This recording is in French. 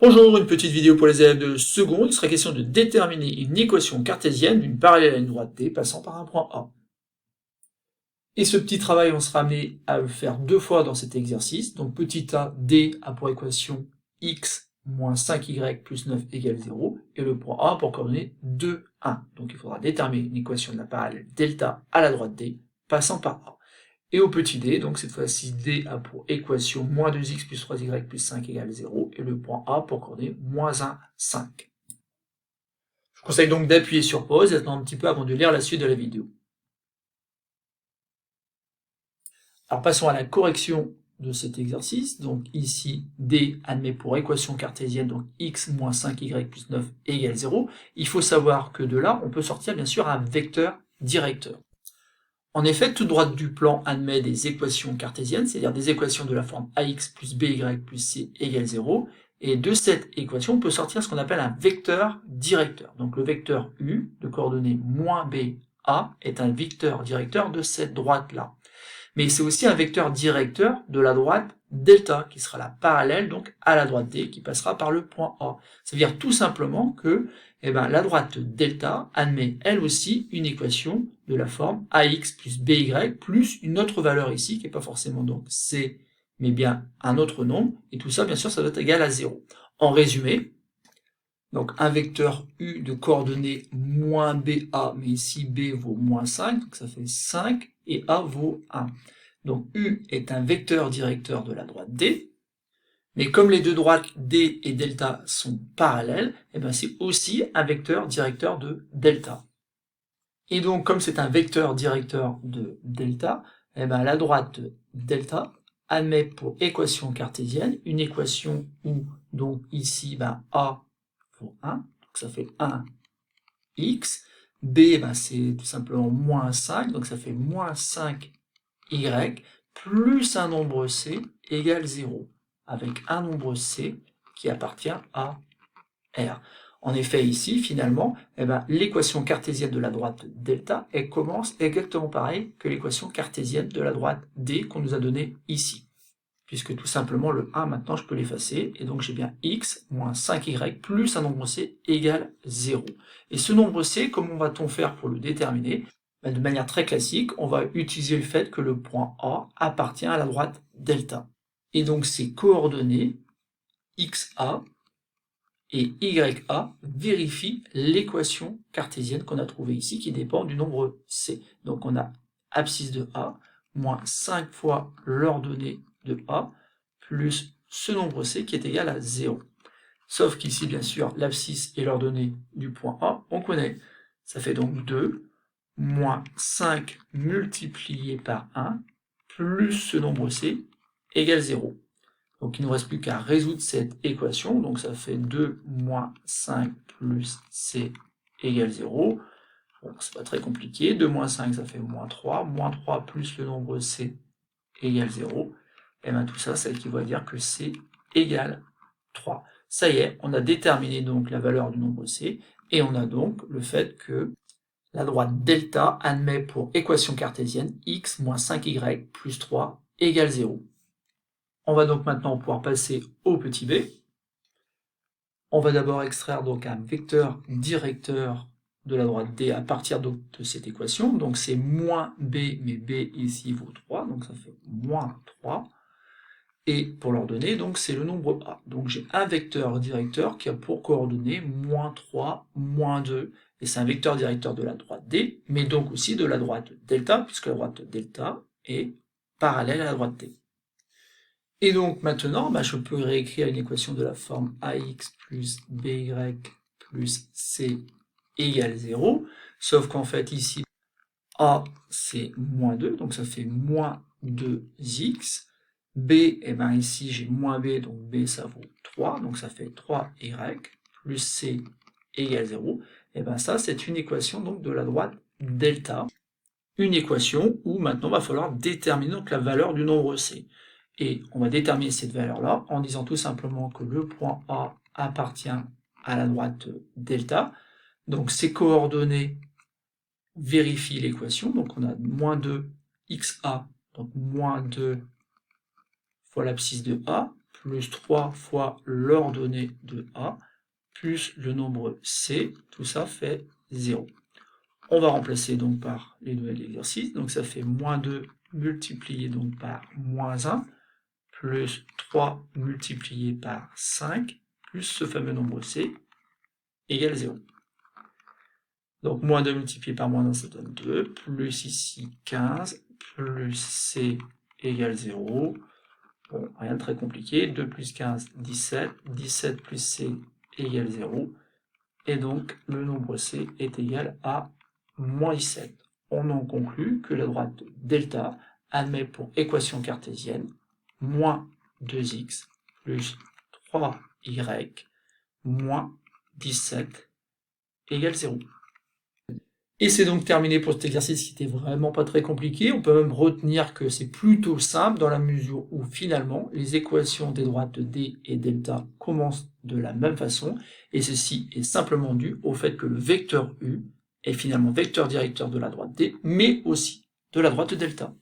Bonjour, une petite vidéo pour les élèves de seconde. Il sera question de déterminer une équation cartésienne d'une parallèle à une droite D passant par un point A. Et ce petit travail, on sera amené à le faire deux fois dans cet exercice. Donc petit a, D a pour équation x moins 5y plus 9 égale 0, et le point A pour coordonnées 2, 1. Donc il faudra déterminer une équation de la parallèle delta à la droite D passant par A. Et au petit d, donc cette fois-ci, d a pour équation moins 2x plus 3y plus 5 égale 0, et le point A pour coordonnées moins 1, 5. Je vous conseille donc d'appuyer sur pause et d'attendre un petit peu avant de lire la suite de la vidéo. Alors passons à la correction de cet exercice. Donc ici, d admet pour équation cartésienne donc x moins 5y plus 9 égale 0. Il faut savoir que de là, on peut sortir bien sûr un vecteur directeur. En effet, toute droite du plan admet des équations cartésiennes, c'est-à-dire des équations de la forme ax plus by plus c égale 0, et de cette équation, on peut sortir ce qu'on appelle un vecteur directeur. Donc le vecteur u, de coordonnées moins b, a, est un vecteur directeur de cette droite-là. Mais c'est aussi un vecteur directeur de la droite delta, qui sera la parallèle donc à la droite D, qui passera par le point A. Ça veut dire tout simplement que la droite delta admet elle aussi une équation de la forme ax plus by plus une autre valeur ici, qui n'est pas forcément donc c, mais bien un autre nombre, et tout ça bien sûr ça doit être égal à 0. En résumé, donc un vecteur u de coordonnées moins ba, mais ici b vaut moins 5, donc ça fait 5, et a vaut 1. Donc u est un vecteur directeur de la droite D, mais comme les deux droites D et delta sont parallèles, c'est aussi un vecteur directeur de delta. Et donc comme c'est un vecteur directeur de delta, la droite delta admet pour équation cartésienne une équation où donc ici a vaut 1, donc ça fait 1x, b c'est tout simplement moins 5, donc ça fait moins 5y, plus un nombre c égale 0, avec un nombre c qui appartient à R. En effet, ici, finalement, l'équation cartésienne de la droite delta, elle commence exactement pareil que l'équation cartésienne de la droite D qu'on nous a donnée ici. Puisque tout simplement, le 1, maintenant, je peux l'effacer, et donc j'ai bien x moins 5y plus un nombre c égale 0. Et ce nombre c, comment va-t-on faire pour le déterminer ? De manière très classique, on va utiliser le fait que le point A appartient à la droite delta. Et donc ces coordonnées, xa et ya, vérifient l'équation cartésienne qu'on a trouvée ici, qui dépend du nombre c. Donc on a abscisse de a, moins 5 fois l'ordonnée de a, plus ce nombre c qui est égal à 0. Sauf qu'ici, bien sûr, l'abscisse et l'ordonnée du point A, on connaît. Ça fait donc 2, moins 5 multiplié par 1, plus ce nombre c, égale 0. Donc il ne nous reste plus qu'à résoudre cette équation, donc ça fait 2 moins 5 plus c égale 0. Bon, c'est pas très compliqué, 2 moins 5 ça fait moins 3 plus le nombre c égale 0, et tout ça, ça équivaut à dire que c égale 3. Ça y est, on a déterminé donc la valeur du nombre c, et on a donc le fait que la droite delta admet pour équation cartésienne x moins 5y plus 3 égale 0. On va donc maintenant pouvoir passer au petit b. On va d'abord extraire donc un vecteur directeur de la droite D à partir de cette équation. Donc c'est moins b, mais b ici vaut 3, donc ça fait moins 3. Et pour l'ordonnée, donc c'est le nombre a. Donc j'ai un vecteur directeur qui a pour coordonnées moins 3, moins 2, et c'est un vecteur directeur de la droite D, mais donc aussi de la droite delta, puisque la droite delta est parallèle à la droite D. Et donc maintenant, je peux réécrire une équation de la forme ax plus by plus c égale 0, sauf qu'en fait ici, a c'est moins 2, donc ça fait moins 2x, b, ici j'ai moins b, donc b ça vaut 3, donc ça fait 3y, plus c égale 0, ça c'est une équation donc de la droite delta, une équation où maintenant il va falloir déterminer donc la valeur du nombre c. Et on va déterminer cette valeur-là en disant tout simplement que le point A appartient à la droite delta. Donc ces coordonnées vérifient l'équation. Donc on a moins 2 xa, donc moins 2 fois l'abscisse de A, plus 3 fois l'ordonnée de A, plus le nombre C, tout ça fait 0. On va remplacer donc par les nouvelles exercices, donc ça fait moins 2 multiplié donc par moins 1, plus 3 multiplié par 5, plus ce fameux nombre C, égale 0. Donc moins 2 multiplié par moins 1, ça donne 2, plus ici 15, plus C égale 0. Bon, rien de très compliqué, 2 plus 15, 17, 17 plus C égale 0, et donc le nombre C est égal à moins 17. On en conclut que la droite delta admet pour équation cartésienne moins 2x plus 3y moins 17 égale 0. Et c'est donc terminé pour cet exercice qui était vraiment pas très compliqué. On peut même retenir que c'est plutôt simple dans la mesure où finalement les équations des droites D et delta commencent de la même façon, et ceci est simplement dû au fait que le vecteur U est finalement vecteur directeur de la droite D, mais aussi de la droite delta.